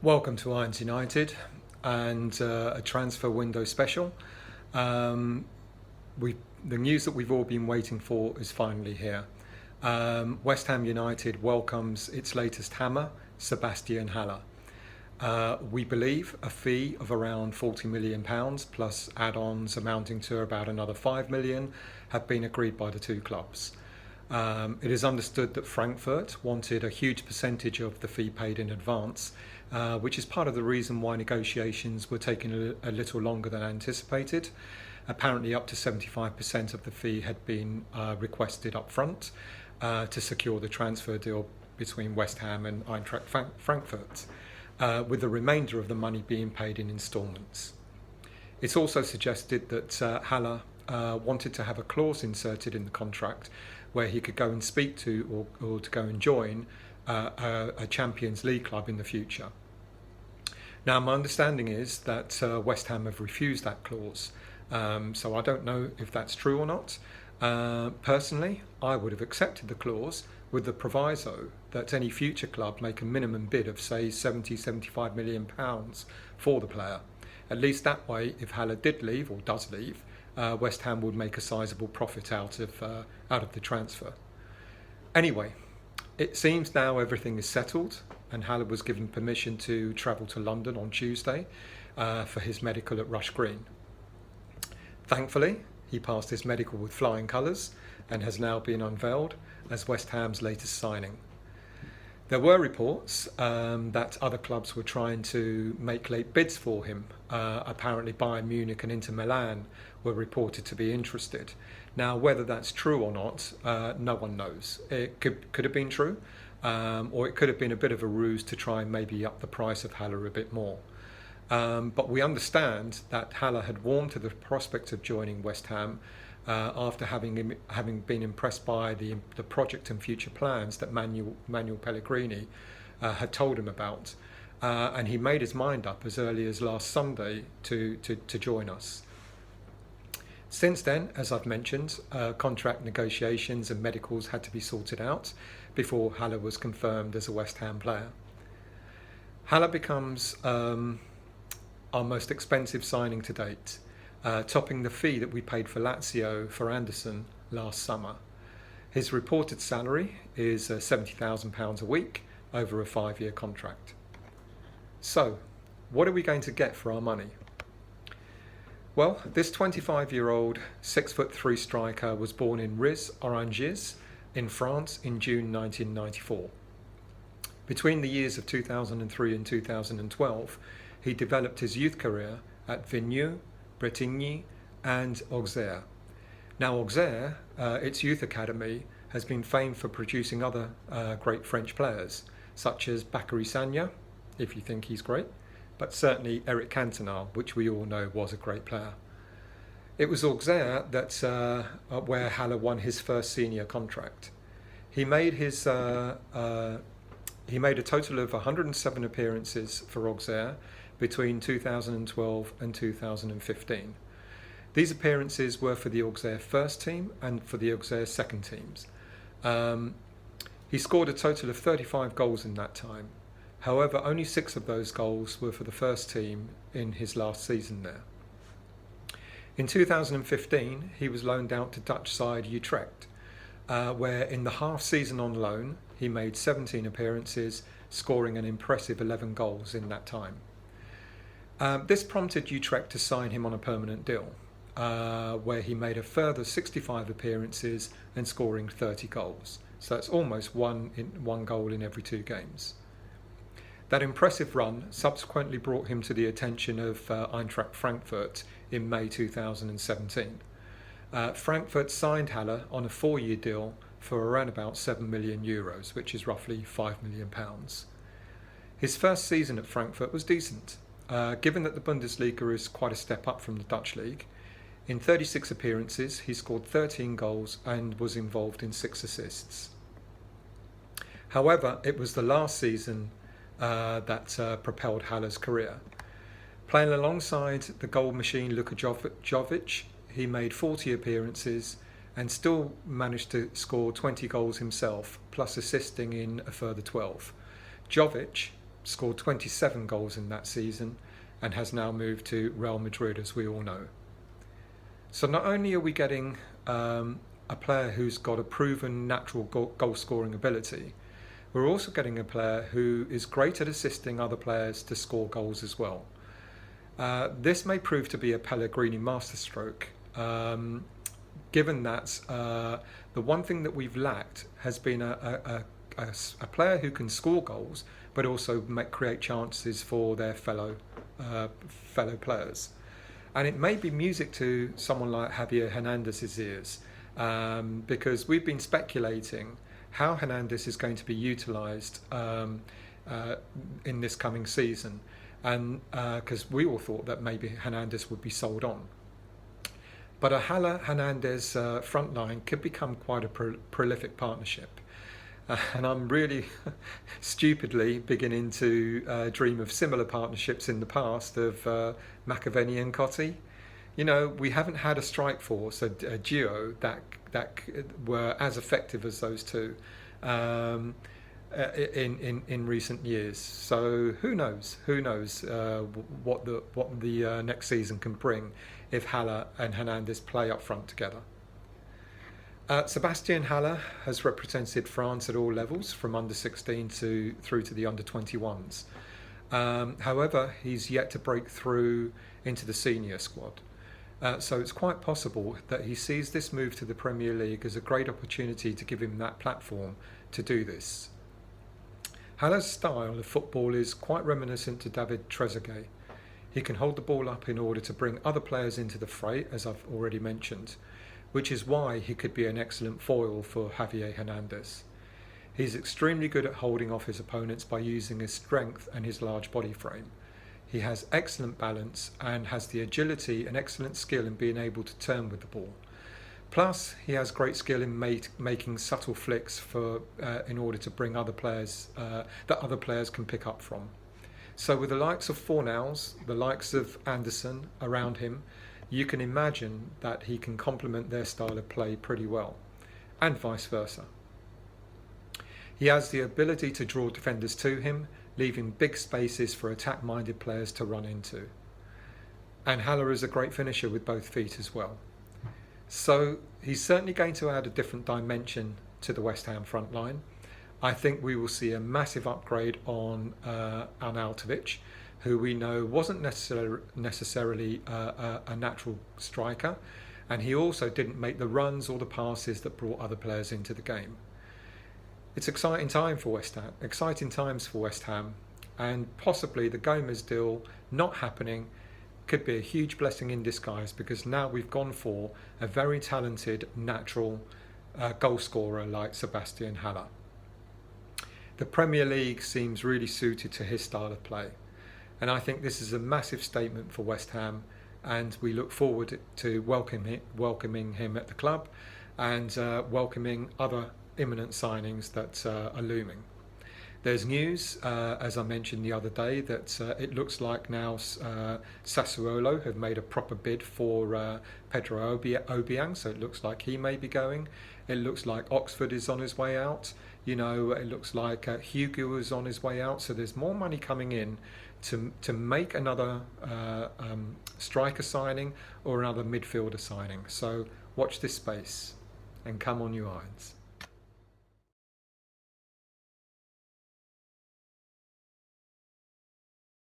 Welcome to Irons United and a transfer window special. Um, the news that we've all been waiting for is finally here. West Ham United welcomes its latest hammer, Sebastien Haller. We believe a fee of around £40 million plus add-ons amounting to about another £5 million have been agreed by the two clubs. It is understood that Frankfurt wanted a huge percentage of the fee paid in advance, which is part of the reason why negotiations were taking a little longer than anticipated. Apparently up to 75% of the fee had been requested up front to secure the transfer deal between West Ham and Eintracht Frankfurt, with the remainder of the money being paid in instalments. It's also suggested that Haller wanted to have a clause inserted in the contract where he could go and speak to or to go and join a Champions League club in the future. Now, my understanding is that West Ham have refused that clause, so I don't know if that's true or not. Personally, I would have accepted the clause with the proviso that any future club make a minimum bid of, say, £75 million for the player. At least that way, if Haller did leave or does leave, West Ham would make a sizable profit out of the transfer. Anyway, it seems now everything is settled, and Haller was given permission to travel to London on Tuesday for his medical at Rush Green. Thankfully, he passed his medical with flying colours and has now been unveiled as West Ham's latest signing. There were reports that other clubs were trying to make late bids for him. Apparently Bayern Munich and Inter Milan were reported to be interested. Now, whether that's true or not, no one knows. It could have been true, or it could have been a bit of a ruse to try and maybe up the price of Haller a bit more. But we understand that Haller had warmed to the prospect of joining West Ham after having been impressed by the project and future plans that Manuel Pellegrini had told him about. And he made his mind up as early as last Sunday to join us. Since then, as I've mentioned, contract negotiations and medicals had to be sorted out before Haller was confirmed as a West Ham player. Haller becomes our most expensive signing to date, topping the fee that we paid for Lazio for Anderson last summer. His reported salary is £70,000 a week over a 5-year contract. So, what are we going to get for our money? Well, this 25-year-old 6'3" striker was born in Riz, Oranges, in France in June 1994. Between the years of 2003 and 2012, he developed his youth career at Vigneux, Bretigny and Auxerre. Now Auxerre, its youth academy, has been famed for producing other great French players, such as Bakary Sagna, if you think he's great, but certainly Eric Cantona, which we all know was a great player. It was Auxerre where Haller won his first senior contract. He made a total of 107 appearances for Auxerre between 2012 and 2015. These appearances were for the Auxerre first team and for the Auxerre second teams. He scored a total of 35 goals in that time. However, only 6 of those goals were for the first team in his last season there. In 2015, he was loaned out to Dutch side Utrecht, where in the half season on loan, he made 17 appearances, scoring an impressive 11 goals in that time. This prompted Utrecht to sign him on a permanent deal, where he made a further 65 appearances and scoring 30 goals. So that's almost one goal in every 2 games. That impressive run subsequently brought him to the attention of Eintracht Frankfurt in May 2017. Frankfurt signed Haller on a 4-year deal for around about €7 million, which is roughly £5 million. His first season at Frankfurt was decent. Given that the Bundesliga is quite a step up from the Dutch league, in 36 appearances he scored 13 goals and was involved in 6 assists. However, it was the last season that propelled Haller's career. Playing alongside the goal machine Luka Jovic, he made 40 appearances and still managed to score 20 goals himself, plus assisting in a further 12. Jovic scored 27 goals in that season and has now moved to Real Madrid, as we all know. So not only are we getting a player who's got a proven natural goal scoring ability, we're also getting a player who is great at assisting other players to score goals as well. This may prove to be a Pellegrini masterstroke, given that the one thing that we've lacked has been a player who can score goals but also create chances for their fellow players. And it may be music to someone like Javier Hernandez's ears, because we've been speculating how Hernandez is going to be utilised in this coming season, and because we all thought that maybe Hernandez would be sold on. But a Haller-Hernandez front line could become quite a prolific partnership. And I'm really stupidly beginning to dream of similar partnerships in the past of McAvenny and Cotti. You know, we haven't had a strike force, a duo that were as effective as those two in recent years. So who knows? Who knows what the next season can bring if Haller and Hernandez play up front together. Sebastien Haller has represented France at all levels, from under 16 through to the under 21s. However, he's yet to break through into the senior squad. So it's quite possible that he sees this move to the Premier League as a great opportunity to give him that platform to do this. Haller's style of football is quite reminiscent to David Trezeguet. He can hold the ball up in order to bring other players into the fray, as I've already mentioned, which is why he could be an excellent foil for Javier Hernandez. He's extremely good at holding off his opponents by using his strength and his large body frame. He has excellent balance and has the agility and excellent skill in being able to turn with the ball. Plus, he has great skill in making subtle flicks in order to bring other players that other players can pick up from. So with the likes of Fornals, the likes of Anderson around him, you can imagine that he can complement their style of play pretty well, and vice versa. He has the ability to draw defenders to him, leaving big spaces for attack-minded players to run into. And Haller is a great finisher with both feet as well. So he's certainly going to add a different dimension to the West Ham front line. I think we will see a massive upgrade on Arnautovic, who we know wasn't necessarily a natural striker, and he also didn't make the runs or the passes that brought other players into the game. It's exciting times for West Ham, and possibly the Gomez deal not happening could be a huge blessing in disguise, because now we've gone for a very talented natural goal scorer like Sebastien Haller. The Premier League seems really suited to his style of play. And I think this is a massive statement for West Ham, and we look forward to welcoming him at the club and welcoming other imminent signings that are looming. There's news, as I mentioned the other day, that it looks like now Sassuolo have made a proper bid for Pedro Obiang, so it looks like he may be going. It looks like Oxford is on his way out. You know, it looks like Hugo is on his way out. So there's more money coming in to make another striker signing or another midfielder signing. So watch this space and come on, you Irons.